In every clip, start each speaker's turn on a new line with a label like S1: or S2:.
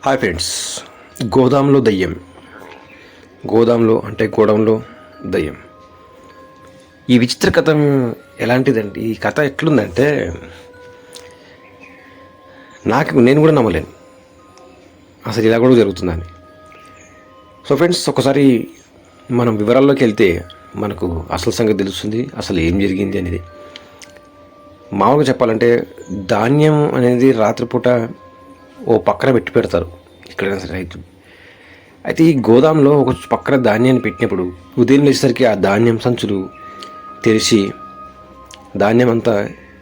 S1: Hi friends. గోదాంలో దయ్యం. గోదాంలో అంటే గోడంలో దయ్యం. ఈ విచిత్ర కథ ఎలాంటిదంటే, ఈ కథ ఎట్లుందంటే నేను కూడా నమ్మలేను అసలు ఇలా కూడా జరుగుతుందని. సో ఫ్రెండ్స్, ఒకసారి మనం వివరాల్లోకి వెళ్తే మనకు అసలు సంగతి తెలుస్తుంది, అసలు ఏం జరిగింది అనేది. మామూలుగా చెప్పాలంటే ధాన్యం అనేది రాత్రిపూట ఓ పక్కన పెట్టి పెడతారు ఎక్కడైనా సరే రైతు. అయితే ఈ గోదాంలో ఒక పక్కన ధాన్యాన్ని పెట్టినప్పుడు ఉదయం లేచేసరికి ఆ ధాన్యం సంచులు తెరిచి ధాన్యం అంతా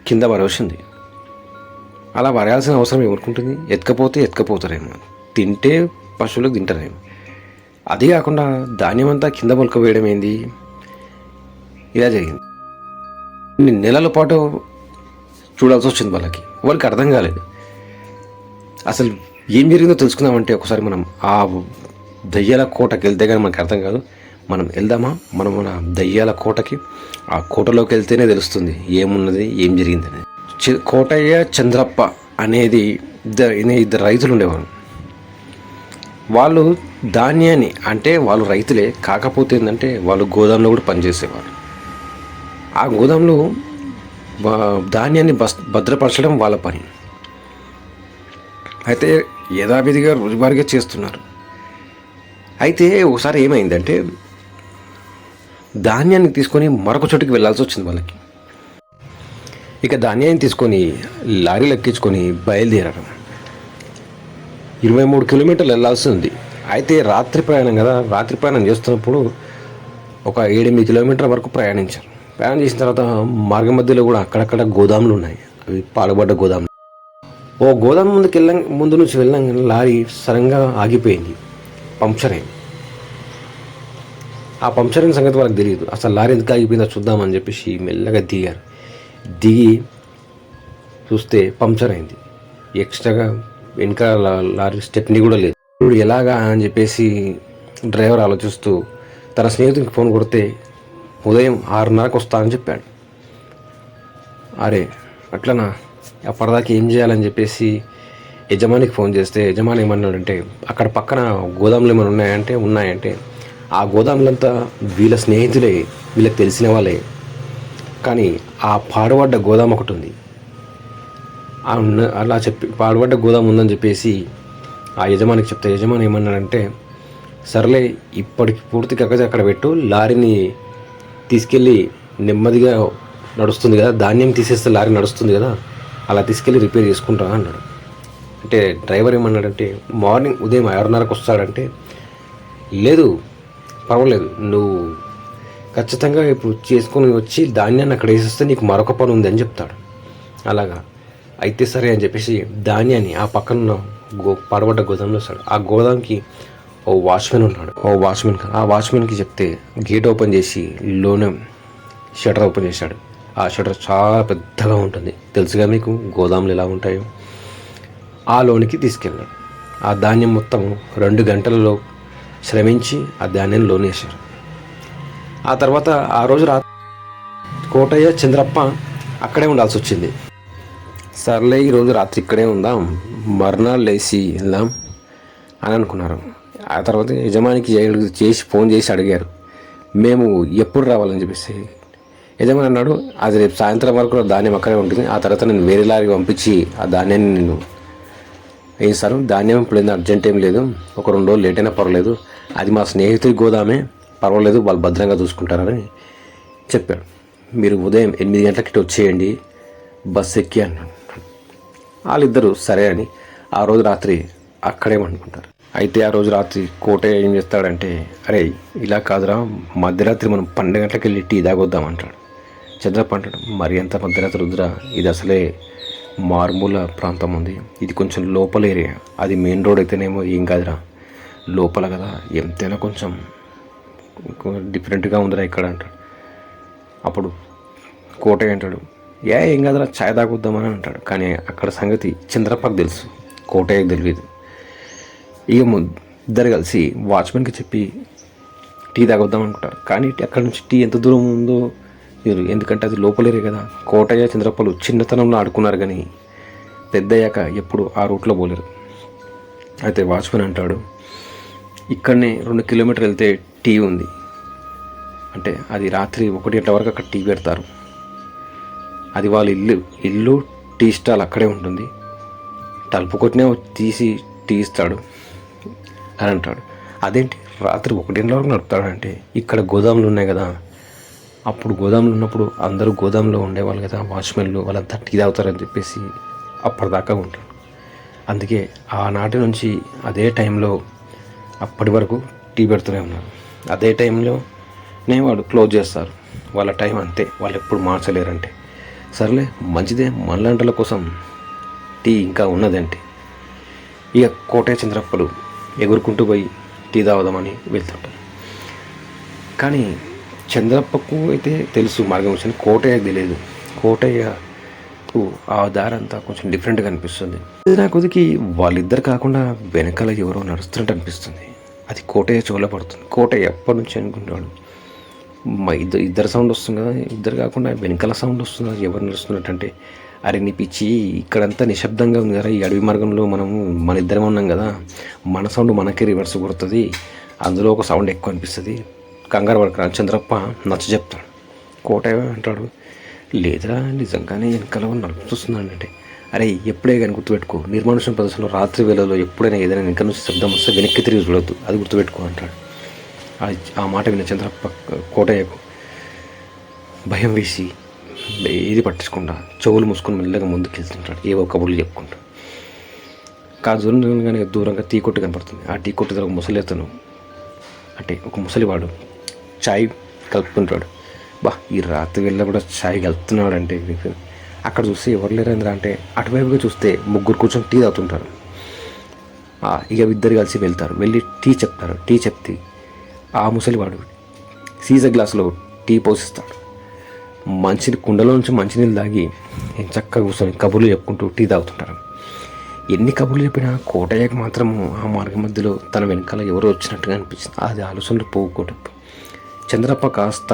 S1: కింద పరవసింది. అలా పరాల్సిన అవసరం ఎవరుకుంటుంది? ఎత్తుకపోతారేమో, తింటే పశువులకు తింటారేమో. అది కాకుండా ధాన్యం అంతా కింద మొలక వేయడం ఏంది? ఇలా జరిగింది. కొన్ని నెలల పాటు చూడాల్సి వచ్చింది వాళ్ళకి అర్థం కాలేదు. అసలు ఏం జరిగిందో తెలుసుకుందామంటే ఒకసారి మనం ఆ దయ్యాల కోటకి వెళ్తే కానీ మనకు అర్థం కాదు. మనం వెళ్దామా? మనం మన దయ్యాల కోటకి, ఆ కోటలోకి వెళ్తేనే తెలుస్తుంది ఏమున్నది, ఏం జరిగింది అనేది. కోటయ్య చంద్రప్ప అనేది ఇద్దరు రైతులు ఉండేవారు. వాళ్ళు ధాన్యాన్ని, అంటే వాళ్ళు రైతులే కాకపోతే ఏంటంటే వాళ్ళు గోదాంలో కూడా పనిచేసేవారు. ఆ గోదాంలో ధాన్యాన్ని భద్రపరచడం వాళ్ళ పని. అయితే యథావిధిగా రోజువారీగా చేస్తున్నారు. అయితే ఒకసారి ఏమైందంటే ధాన్యాన్ని తీసుకొని మరొక చోటుకి వెళ్ళాల్సి వచ్చింది వాళ్ళకి. ఇక ధాన్యాన్ని తీసుకొని లారీలు ఎక్కించుకొని బయలుదేరారు. 23 కిలోమీటర్లు వెళ్ళాల్సి ఉంది. అయితే రాత్రి ప్రయాణం కదా, రాత్రి ప్రయాణం చేస్తున్నప్పుడు ఒక 7-8 కిలోమీటర్ల వరకు ప్రయాణించారు. ప్రయాణం చేసిన తర్వాత మార్గ మధ్యలో కూడా అక్కడక్కడ గోదాములు ఉన్నాయి. అవి పాడుబడ్డ గోదాములు. ఓ గోదాం ముందు నుంచి వెళ్ళంగానే లారీ సడన్గా ఆగిపోయింది, పంక్చర్ అయింది. ఆ పంక్చర్ అయిన సంగతి వాళ్ళకి తెలియదు. అసలు లారీ ఎందుకు ఆగిపోయిందో చూద్దామని చెప్పేసి మెల్లగా దిగారు. దిగి చూస్తే పంక్చర్ అయింది. ఎక్స్ట్రాగా వెనక లారీ స్టెప్నీ కూడా లేదు. ఇప్పుడు ఎలాగా అని చెప్పేసి డ్రైవర్ ఆలోచిస్తూ తన స్నేహితుడికి ఫోన్ కొడితే ఉదయం 6:30కు వస్తా అని చెప్పాడు. అరే అట్లనా, అప్పటిదాకా ఏం చేయాలని చెప్పేసి యజమానికి ఫోన్ చేస్తే యజమాని ఏమన్నాడంటే, అక్కడ పక్కన గోదాములు ఏమైనా ఉన్నాయంటే ఆ గోదాములంతా వీళ్ళ స్నేహితులే, వీళ్ళకి తెలిసిన వాళ్ళే. కానీ ఆ పాడుబడ్డ గోదాం ఒకటి ఉంది. అలా చెప్పి పాడుబడ్డ గోదాం ఉందని చెప్పేసి ఆ యజమానికి చెప్తే యజమాని ఏమన్నాడంటే, సర్లే ఇప్పటికి పూర్తి కాకపోతే అక్కడ పెట్టు, లారీని తీసుకెళ్ళి నెమ్మదిగా నడుస్తుంది కదా, ధాన్యం తీసేస్తే లారీ నడుస్తుంది కదా, అలా తీసుకెళ్ళి రిపేర్ చేసుకుంటా అన్నాడు. అంటే డ్రైవర్ ఏమన్నాడంటే, మార్నింగ్ ఉదయం 6:30కు వస్తాడంటే, లేదు పర్వాలేదు, నువ్వు ఖచ్చితంగా ఇప్పుడు చేసుకొని వచ్చి ధాన్యాన్ని అక్కడ వేసేస్తే నీకు మరొక పని ఉంది అని చెప్తాడు. అలాగా అయితే సరే అని చెప్పేసి ధాన్యాన్ని ఆ పక్కన పడబడ్డ గోదాంలో వస్తాడు. ఆ గోదాంకి ఓ వాచ్మెన్ ఉన్నాడు. ఆ వాచ్మెన్కి చెప్తే గేట్ ఓపెన్ చేసి లోనే షటర్ ఓపెన్ చేశాడు. ఆ షటర్ చాలా పెద్దగా ఉంటుంది, తెలుసుగా మీకు గోదాములు ఎలా ఉంటాయో. ఆ లోనికి తీసుకెళ్ళాడు. ఆ ధాన్యం మొత్తం 2 గంటలలో శ్రమించి ఆ ధాన్యాన్ని లోనేశారు. ఆ తర్వాత ఆ రోజు కోటయ్య చంద్రప్ప అక్కడే ఉండాల్సి వచ్చింది. సర్లే ఈరోజు రాత్రి ఇక్కడే ఉందాం, మర్నాడు లేచి వెళ్దాం అని అనుకున్నారు. ఆ తర్వాత యజమానికి ఫోన్ చేసి అడిగారు, మేము ఎప్పుడు రావాలని చెప్పేసి. యజమాని అన్నాడు, అది రేపు సాయంత్రం వరకు ధాన్యం అక్కడే ఉంటుంది, ఆ తర్వాత నేను వేరే లారీ పంపించి ఆ ధాన్యాన్ని నేను వేయిస్తాను. ధాన్యం ఇప్పుడు అర్జెంట్ ఏం లేదు, ఒక 2 రోజులు లేట్ అయినా పర్వాలేదు, అది మా స్నేహితుడి గోదామే, పర్వాలేదు, వాళ్ళు భద్రంగా చూసుకుంటారని చెప్పాడు. మీరు ఉదయం 8 గంటలకి వచ్చేయండి, బస్సు ఎక్కి అన్నాడు. వాళ్ళిద్దరూ సరే అని ఆ రోజు రాత్రి అక్కడే అనుకుంటారు. అయితే ఆ రోజు రాత్రి కోటయ్య ఏం చేస్తాడంటే, అరే ఇలా కాదురా, మధ్యరాత్రి మనం 12 గంటలకు వెళ్ళి టీ తాగొద్దాం అంటాడు. చంద్రప్ప అంటాడు, మరి ఎంత మధ్యరాత్రి రుద్రా, ఇది అసలే మారుమూల ప్రాంతం ఉంది, ఇది కొంచెం లోపల ఏరియా, అది మెయిన్ రోడ్ అయితేనేమో ఏం కాదురా, లోపల కదా, ఎంతైనా కొంచెం డిఫరెంట్గా ఉందిరా ఇక్కడ అంటాడు. అప్పుడు కోటయ్య అంటాడు, ఏం కాదురా, ఛాయ్ తాగొద్దామని అంటాడు. కానీ అక్కడ సంగతి చంద్రప్పకు తెలుసు, కోటయ్యకు తెలియదు. ఇక ఇద్దరు కలిసి వాచ్మెన్కి చెప్పి టీ తాగొద్దాం అనుకుంటారు. కానీ అక్కడి నుంచి టీ ఎంత దూరం ఉందో, ఎందుకంటే అది లోపలేరే కదా. కోటయ్య చంద్రప్పలు చిన్నతనంలో ఆడుకున్నారు, కానీ పెద్దయ్యాక ఎప్పుడు ఆ రూట్లో పోలేరు. అయితే వాచ్మెన్ అంటాడు, ఇక్కడనే 2 కిలోమీటర్లు వెళ్తే టీ ఉంది, అంటే అది రాత్రి 1 గంటల వరకు అక్కడ టీ పెడతారు, అది వాళ్ళ ఇల్లు టీ స్టాల్ అక్కడే ఉంటుంది, తలుపు కొట్టినా తీసి టీ ఇస్తాడు అని అంటాడు. అదేంటి రాత్రి 1 గంటల వరకు నడుపుతాడంటే, ఇక్కడ గోదాములు ఉన్నాయి కదా, అప్పుడు గోదాములు ఉన్నప్పుడు అందరూ గోదాంలో ఉండేవాళ్ళు కదా, వాచ్మెన్లు వాళ్ళంతా టీ తాగుతారని చెప్పేసి అప్పటిదాకా ఉంటాడు. అందుకే ఆనాటి నుంచి అదే టైంలో అప్పటి వరకు టీ పెడుతూనే ఉన్నారు. అదే టైంలోనే వాళ్ళు క్లోజ్ చేస్తారు, వాళ్ళ టైం అంతే, వాళ్ళు ఎప్పుడు మార్చలేరంటే. సర్లే మంచిదే, మనలాంటల కోసం టీ ఇంకా ఉన్నదంటే ఇక కోటయ్య చంద్రప్పలు ఎగురుకుంటూ పోయి టీ తాగుదామని వెళ్తుంటారు. కానీ చంద్రప్పకు అయితే తెలుసు మార్గం వచ్చింది, కోటయ్యకు తెలియదు. కోటయ్యకు ఆ దారి అంతా కొంచెం డిఫరెంట్గా అనిపిస్తుంది. నాకు ఉదికి వాళ్ళిద్దరు కాకుండా వెనకాల ఎవరో నడుస్తున్నట్టు అనిపిస్తుంది. అది కోటయ్య చెవులో పడుతుంది. కోటయ్య ఎప్పటి నుంచి అనుకుంటాడు, మా ఇద్దరు సౌండ్ వస్తుంది కదా, ఇద్దరు కాకుండా వెనకాల సౌండ్ వస్తుంది, ఎవరు నడుస్తున్నట్టు. అంటే అరే నీ పిచ్చి, ఇక్కడంతా నిశ్శబ్దంగా ఉంది కదా, ఈ అడవి మార్గంలో మన ఇద్దరం ఉన్నాం కదా, మన సౌండ్ మనకే రివర్స్ కొడుతుంది, అందులో ఒక సౌండ్ ఎక్కువ అనిపిస్తుంది, కంగారు పడక చంద్రప్ప నచ్చ చెప్తాడు. కోటయ్య అంటాడు, లేదురా నిజంగానే వెనకాల నడుపుతున్నాడు. అంటే అరే ఎప్పుడే కానీ గుర్తుపెట్టుకో, నిర్మానుష్య ప్రదేశంలో రాత్రి వేళలో ఎప్పుడైనా ఏదైనా వెనక నుంచి శబ్దం వస్తే వెనక్కి తిరిగి చూడొద్దు, అది గుర్తుపెట్టుకో అంటాడు. ఆ మాట విన్న చంద్రప్ప కోటయ్యకు భయం వేసి ఏది పట్టించకుండా చెవులు మూసుకొని మెల్లగా ముందుకు వెళ్తుంటాడు, ఏవో కబుర్లు చెప్పుకుంటూ. కానీ దూరంగా టీ కొట్టు కనపడుతుంది. ఆ టీ కొట్టు దగ్గర ఒక ముసలితను, అంటే ఒక ముసలివాడు చాయ్ కలుపుకుంటాడు. ఈ రాత్రి వెళ్ళ కూడా చాయ్ కలుపుతున్నాడు అంటే అక్కడ చూస్తే ఎవరు లేరేంద్ర అంటే అటువైపుగా చూస్తే 3 కూర్చొని టీ తాగుతుంటారు. ఇక ఇద్దరు కలిసి వెళ్తారు, వెళ్ళి టీ చెప్తారు. టీ చెప్తే ఆ ముసలివాడు సీసా గ్లాసులో టీ పోసిస్తాడు. కుండలో నుంచి మంచినీళ్ళు తాగి చక్కగా కూర్చొని కబుర్లు చెప్పుకుంటూ టీ తాగుతుంటారు. ఎన్ని కబుర్లు చెప్పినా కోటయ్యకు మాత్రము ఆ మార్గం మధ్యలో తన వెనకాల ఎవరో వచ్చినట్టుగా అనిపించింది. అది ఆలోచనలు పోకూడదు. చంద్రప్ప కాస్త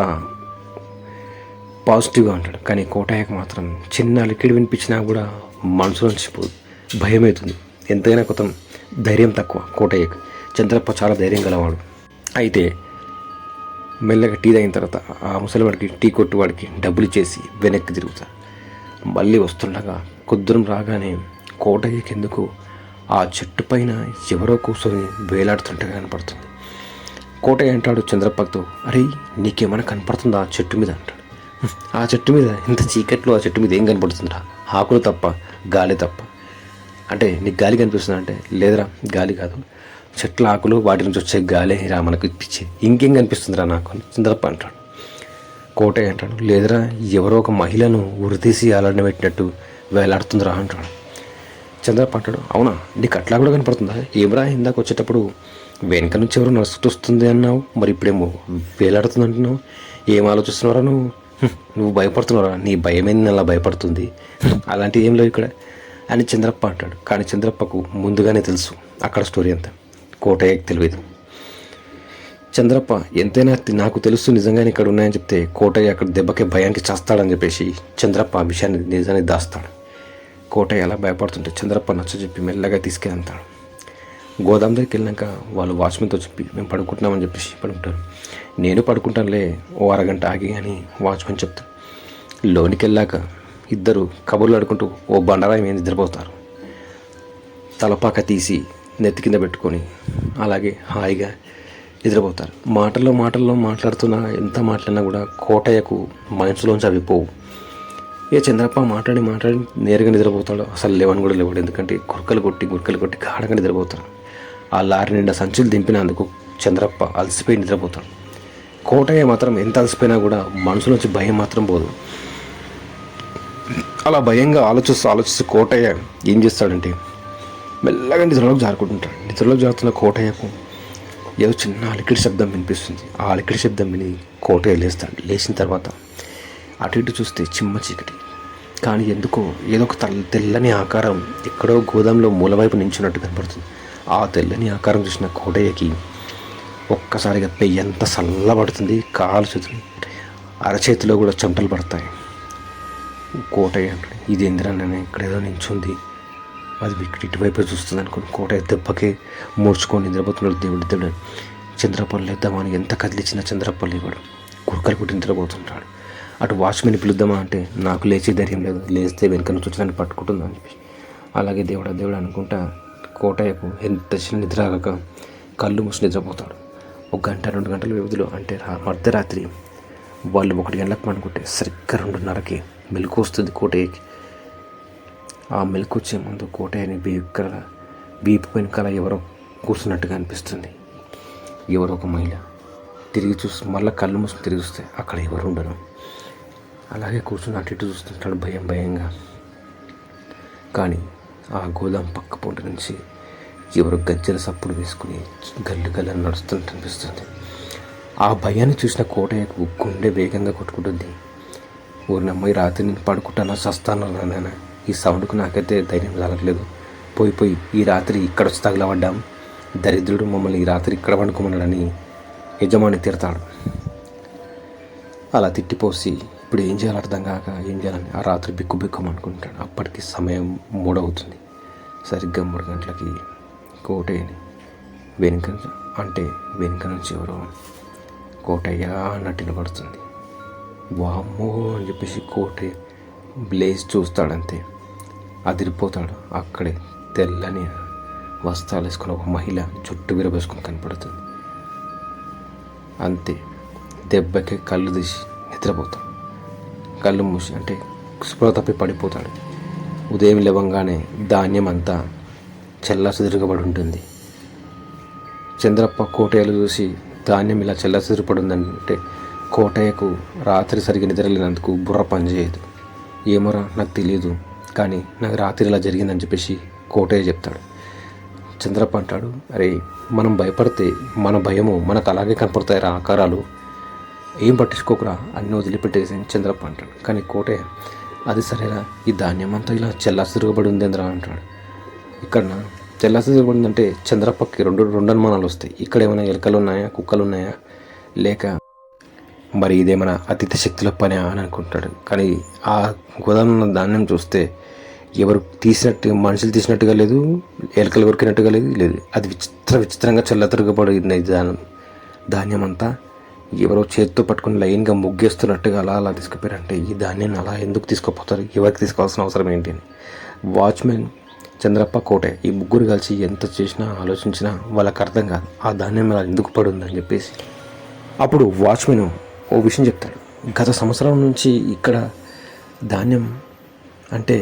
S1: పాజిటివ్గా ఉంటాడు, కానీ కోటయ్యకు మాత్రం చిన్న లిక్విడ్ వినిపించినా కూడా మనసులోంచి భయం అవుతుంది. ఎంతైనా కొంత ధైర్యం తక్కువ కోటయ్యకు. చంద్రప్ప చాలా ధైర్యం గలవాడు. అయితే మెల్లగా టీ తాగిన తర్వాత ఆ ముసలివాడికి టీ కొట్టువాడికి డబ్బులు ఇచ్చేసి వెనక్కి తిరుగుతారు. మళ్ళీ వస్తుండగా కొద్దురం రాగానే కోటయ్యకి ఎందుకు ఆ చెట్టు పైన ఎవరో కూర్చొని వేలాడుతుంటగా కనపడుతుంది. కోటయ్య అంటాడు చంద్రప్పతో, అరే నీకేమైనా కనపడుతుందా ఆ చెట్టు మీద అంటాడు. ఆ చెట్టు మీద ఇంత చీకట్లో ఆ చెట్టు మీద ఏం కనపడుతుందా, ఆకులు తప్ప గాలి తప్ప. అంటే నీకు గాలి కనిపిస్తుందా అంటే లేదురా గాలి కాదు, చెట్ల ఆకులు వాటి నుంచి వచ్చే గాలి రా మనకు ఇప్పించి, ఇంకేం కనిపిస్తుందిరా నాకు చంద్రప్ప అంటాడు. కోటయ్య అంటాడు, లేదురా ఎవరో ఒక మహిళను ఉరితీసి అలాడిన పెట్టినట్టు వేలాడుతుందిరా అంటాడు. చంద్రప్ప అంటాడు, అవునా నీకు అట్లా కూడా కనపడుతుందా, ఏమరా ఇందాక వచ్చేటప్పుడు వెనక నుంచి ఎవరో నడుస్తూ వస్తుంది అన్నావు, మరి ఇప్పుడేమో వేలాడుతుంది అంటున్నావు, ఏం ఆలోచిస్తున్నారా నువ్వు భయపడుతున్నారా, నీ భయమేంది అలా భయపడుతుంది, అలాంటివి ఏం లేవు ఇక్కడ అని చంద్రప్ప అంటాడు. కానీ చంద్రప్పకు ముందుగానే తెలుసు అక్కడ స్టోరీ అంతా, కోటయ్యకి తెలియదు. చంద్రప్ప ఎంతైనా నాకు తెలుసు నిజంగానే ఇక్కడ ఉన్నాయని చెప్తే కోటయ్య అక్కడ దెబ్బకే భయానికి చేస్తాడని చెప్పేసి చంద్రప్ప ఆ విషయాన్ని నిజాన్ని దాస్తాడు. కోటయ్య అలా భయపడుతుంటే చంద్రప్ప నచ్చ చెప్పి మెల్లగా తీసుకెళ్తాడు. గోదాం దగ్గరికి వెళ్ళాక వాళ్ళు వాచ్మెన్తో చెప్పి మేము పడుకుంటున్నామని చెప్పేసి పడుకుంటారు. నేను పడుకుంటానులే ఓ అరగంట ఆగి అని వాచ్మెన్ చెప్తాను. లోనికి వెళ్ళాక ఇద్దరు కబుర్లు ఆడుకుంటూ ఓ బండరాయి మీద నిద్రపోతారు. తలపాక తీసి నెత్తి కింద పెట్టుకొని అలాగే హాయిగా నిద్రపోతారు. మాటల్లో మాట్లాడుతున్నా ఎంత మాట్లాడినా కూడా కోటయ్యకు మనసులోంచి అవి పోవు. చంద్రప్ప మాట్లాడి నేరుగా నిద్రపోతాడు. అసలు లేవని కూడా లేవాడు, ఎందుకంటే గురకలు కొట్టి గాఢంగా నిద్రపోతాడు. ఆ లారీ నిండా సంచులు దింపినందుకు చంద్రప్ప అలసిపోయి నిద్రపోతాడు. కోటయ్య మాత్రం ఎంత అలసిపోయినా కూడా మనసులోంచి భయం మాత్రం పోదు. అలా భయంగా ఆలోచిస్తూ కోటయ్య ఏం చేస్తాడంటే మెల్లగా నిద్రలోకి జారుకుంటుంటాడు. నిద్రలోకి జారుతున్న కోటయ్యకు ఏదో చిన్న అలికిడి శబ్దం వినిపిస్తుంది. ఆ అలికిడి శబ్దం విని కోటయ్య లేస్తాడు. లేచిన తర్వాత అటు ఇటు చూస్తే చిమ్మ చీకటి, కానీ ఎందుకో ఏదో ఒక తెల్లని ఆకారం ఎక్కడో గోదాంలో మూలవైపు నించున్నట్టు కనపడుతుంది. ఆ తెల్లని ఆకారం చూసిన కోటయ్యకి ఒక్కసారిగా పెయ్యంత చల్లబడుతుంది. కాలు చేతులు అరచేతిలో కూడా చెమటలు పడతాయి. కోటయ్య అంటాడు, ఇది ఎందురా నేను ఇక్కడ ఏదో నించుంది అది ఇటువైపే చూస్తుంది అనుకుని కోటయ్య దెబ్బకి మూర్చుకొని నిద్రపోతున్నాడు. దేవుడు చంద్రపల్లి లేద్దామని ఎంత కదిలిచ్చినా చంద్రపల్లి ఇవ్వడు. కురకలు కుట్టి నిద్రపోతుంటాడు. అటు వాచ్మెన్ పిలుద్దామా అంటే నాకు లేచే ధైర్యం లేదు, లేస్తే వెనుక నుంచి వచ్చి నన్ను పట్టుకుంటుంది అని చెప్పి అలాగే దేవుడు అనుకుంటా కోటయ్యకు ఎంత చిన్న నిద్ర ఆగక కళ్ళు మూసి నిద్రపోతాడు. 1 గంట 2 గంటల వ్యవధిలో అంటే మధ్యరాత్రి వాళ్ళు 1 గంటలకు పడుకుంటే సరిగ్గా 2:30కి మెలకు వస్తుంది కోటయ్యకి. ఆ మెలకు వచ్చే ముందు కోటయ్యని వీపు వెనకాల ఎవరో కూర్చున్నట్టుగా అనిపిస్తుంది. ఎవరో ఒక మహిళ. తిరిగి చూసి మళ్ళీ కళ్ళు మూసుకుని తిరిగి చూస్తే అక్కడ ఎవరు ఉండరు. అలాగే కూర్చుని అటు ఇటు చూస్తుంటాడు భయంగా. కానీ ఆ గోదాం పక్క పూట నుంచి ఎవరు గజ్జల సప్పుడు వేసుకుని గల్లు నడుస్తుంటే అనిపిస్తుంది. ఆ భయాన్ని చూసిన కోటయ్యకు గుండె వేగంగా కొట్టుకుంటుంది. ఊరిని అమ్మాయి రాత్రి నేను పడుకుంటానా చస్తాను నాన్న, ఈ సౌండ్కు నాకైతే ధైర్యం కలగలేదు. పోయి ఈ రాత్రి ఇక్కడ వచ్చి తగలబడ్డాం, దరిద్రుడు మమ్మల్ని ఈ రాత్రి ఇక్కడ పండుకోమన్నాడని యజమాని తిడతాడు. అలా తిట్టిపోసి ఇప్పుడు ఏం చేయాలి అర్థం కాక ఏం చేయాలని ఆ రాత్రి బిక్కుమనుకుంటాడు. అప్పటికి సమయం 3 అవుతుంది. సరిగ్గా 3 గంటలకి కోటయ్యని వెనుక నుంచి ఎవరో కోటయ్య అన్నట్టు వినపడుతుంది. వామ్మో అని చెప్పేసి కోటయ్య బ్లేజ్ చూస్తాడంతే, అదిరిపోతాడు. అక్కడే తెల్లని వస్త్రాలు వేసుకుని ఒక మహిళ జుట్టు విరబోసుకుని కనపడుతుంది. అంతే, దెబ్బకి కళ్ళు తీసి నిద్రపోతాడు. కళ్ళు మూసి అంటే స్పృహ తప్పి పడిపోతాడు. ఉదయం లేవంగానే ధాన్యం అంతా చెల్లాచెదురుగబడి ఉంటుంది. చంద్రప్ప కోటయ్యలు చూసి ధాన్యం ఇలా చెల్లాచెదురుపడి ఉందంటే కోటయ్యకు రాత్రి సరిగ్గా నిద్రలేనందుకు బుర్ర పనిచేయదు. ఏమోరా నాకు తెలియదు, కానీ నాకు రాత్రి ఇలా జరిగిందని చెప్పేసి కోటయ్య చెప్తాడు. చంద్రప్ప అంటాడు, అరే మనం భయపడితే మన భయము మనకు అలాగే కనపడతాయి రా ఆకారాలు, ఏం పట్టించుకోకురా అన్నీ వదిలిపెట్టేసి చంద్రప్ప అంటాడు. కానీ కోటయ్య అది సరేరా, ఈ ధాన్యం అంతా ఇలా చెల్లాచెదురుగబడి ఉందేంద్రా అంటాడు. ఇక్కడ చెల్లాచెదురుగబడిందంటే చంద్రప్పకి రెండు అనుమానాలు వస్తాయి. ఇక్కడ ఏమైనా ఎలుకలు ఉన్నాయా, కుక్కలు ఉన్నాయా, లేక మరి ఇదేమైనా అతిథి శక్తుల పని అని అనుకుంటాడు. కానీ ఆ గోదాంలో ధాన్యం చూస్తే ఎవరు తీసినట్టు, మనుషులు తీసినట్టుగా లేదు, ఎలుకలు కొరికినట్టుగా లేదు. అది విచిత్రంగా చెల్లతిరగబడింది. ధాన్యం అంతా ఎవరో చేతితో పట్టుకుని లైన్గా ముగ్గేస్తున్నట్టుగా అలా తీసుకుపోయారంటే ఈ ధాన్యాన్ని అలా ఎందుకు తీసుకుపోతారు, ఎవరికి తీసుకోవాల్సిన అవసరం ఏంటి అని వాచ్మెన్, చంద్రప్ప, కోటయ్య ఈ ముగ్గురు కలిసి ఎంత చేసినా ఆలోచించినా వాళ్ళకి అర్థం కాదు ఆ ధాన్యం అలా ఎందుకు పడుందని చెప్పేసి. అప్పుడు వాచ్మెన్ ఓ విషయం చెప్తాడు. గత సంవత్సరం నుంచి ఇక్కడ ధాన్యం అంటే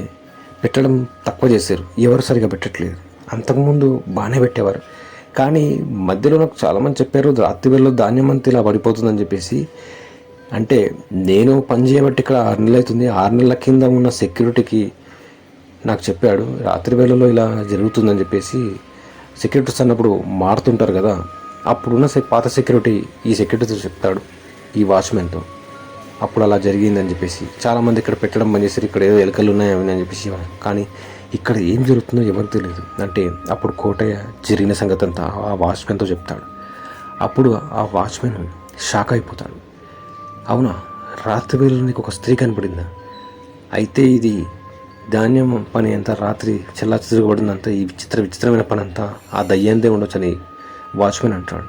S1: పెట్టడం తక్కువ చేశారు, ఎవరు సరిగా పెట్టట్లేదు. అంతకుముందు బాగానే పెట్టేవారు, కానీ మధ్యలో నాకు చాలామంది చెప్పారు రాత్రి వేళలో ధాన్యం అంతా ఇలా పడిపోతుందని చెప్పేసి. అంటే నేను పని చేయబట్టి ఇక్కడ 6 నెలలు అవుతుంది. 6 నెలల కింద ఉన్న సెక్యూరిటీకి నాకు చెప్పాడు రాత్రి వేళలో ఇలా జరుగుతుందని చెప్పేసి. సెక్యూరిటీస్ అన్నప్పుడు మారుతుంటారు కదా, అప్పుడున్న పాత సెక్యూరిటీ ఈ సెక్యూరిటీతో చెప్తాడు ఈ వాచ్మెన్తో, అప్పుడు అలా జరిగిందని చెప్పేసి. చాలామంది ఇక్కడ పెట్టడం పని చేశారు, ఇక్కడ ఏదో ఎలుకలు ఉన్నాయని అని చెప్పేసి. కానీ ఇక్కడ ఏం జరుగుతుందో ఎవరికి తెలియదు. అంటే అప్పుడు కోటయ్య జరిగిన సంగతి అంతా ఆ వాచ్మెన్తో చెప్తాడు. అప్పుడు ఆ వాచ్మెన్ షాక్ అయిపోతాడు. అవునా, రాత్రి వేళలో నీకు ఒక స్త్రీ కనపడిందా? అయితే ఇది ధాన్యం పని అంతా రాత్రి చెల్లాచెదురుగబడిందంతా ఈ విచిత్రమైన పని అంతా ఆ దయ్యందే ఉండొచ్చని వాచ్మెన్ అంటాడు.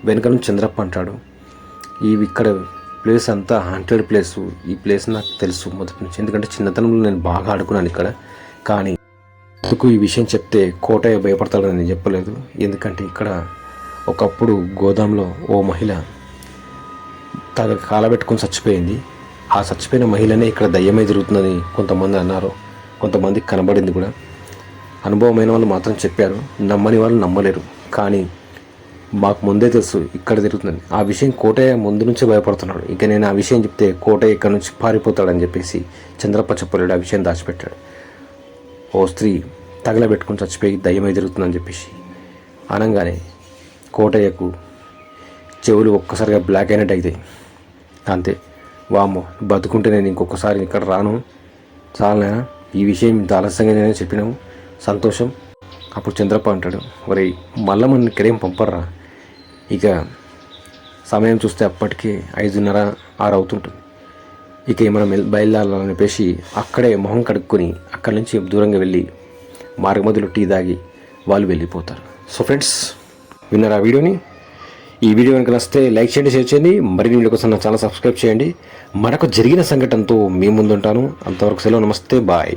S1: వెనక నుంచి చంద్రప్ప అంటాడు, ఇక్కడ ప్లేస్ అంతా హాంటెడ్ ప్లేసు, ఈ ప్లేస్ నాకు తెలుసు మొదటి నుంచి, ఎందుకంటే చిన్నతనంలో నేను బాగా ఆడుకున్నాను ఇక్కడ. కానీ ఎందుకు ఈ విషయం చెప్తే కోటయ్య భయపడతాడని నేను చెప్పలేదు, ఎందుకంటే ఇక్కడ ఒకప్పుడు గోదాంలో ఓ మహిళ కాలబెట్టుకుని చచ్చిపోయింది. ఆ చచ్చిపోయిన మహిళనే ఇక్కడ దయ్యమై తిరుగుతుందని కొంతమంది అన్నారు, కొంతమందికి కనబడింది కూడా. అనుభవమైన వాళ్ళు మాత్రం చెప్పారు, నమ్మని వాళ్ళు నమ్మలేరు. కానీ మాకు ముందే తెలుసు ఇక్కడ తిరుగుతుందని. ఆ విషయం కోటయ్య ముందు నుంచే భయపడుతున్నాడు. ఇక నేను ఆ విషయం చెప్తే కోటయ్య ఇక్కడ నుంచి పారిపోతాడని చెప్పేసి చంద్రప్ప చెప్పలేడు, ఆ విషయం దాచిపెట్టాడు. ఓ స్త్రీ తగలబెట్టుకుని చచ్చిపోయి దయ్యమై తిరుగుతుందని చెప్పేసి అనగానే కోటయ్యకు చెవులు ఒక్కసారిగా బ్లాక్ అయినట్టు అవుతాయి. అంతే, వామ్మో బతుకుంటే నేను ఇంకొకసారి ఇక్కడ రాను, చాలా ఈ విషయం ఇంత ఆలస్యంగా నేనే చెప్పినాము, సంతోషం. అప్పుడు చంద్రప్ప అంటాడు, మరి మళ్ళీ మన ఇక్కడేం పంపర్రా, ఇక సమయం చూస్తే అప్పటికే 5:30, 6 అవుతుంటుంది, ఇక మనం బయలుదేరాలని చెప్పేసి అక్కడే మొహం కడుక్కొని అక్కడి నుంచి దూరంగా వెళ్ళి మార్గమధ్యలో టీ తాగి వాళ్ళు వెళ్ళిపోతారు. సో ఫ్రెండ్స్, విన్నారా ఆ వీడియోని? ఈ వీడియో కనుక నచ్చితే లైక్ చేయండి, షేర్ చేయండి. మరిన్ని వీడియో కోసం నా ఛానల్ సబ్స్క్రైబ్ చేయండి. మరొక జరిగిన సంఘటనతో మీ ముందుంటాను. అంతవరకు సెలవు, నమస్తే, బాయ్.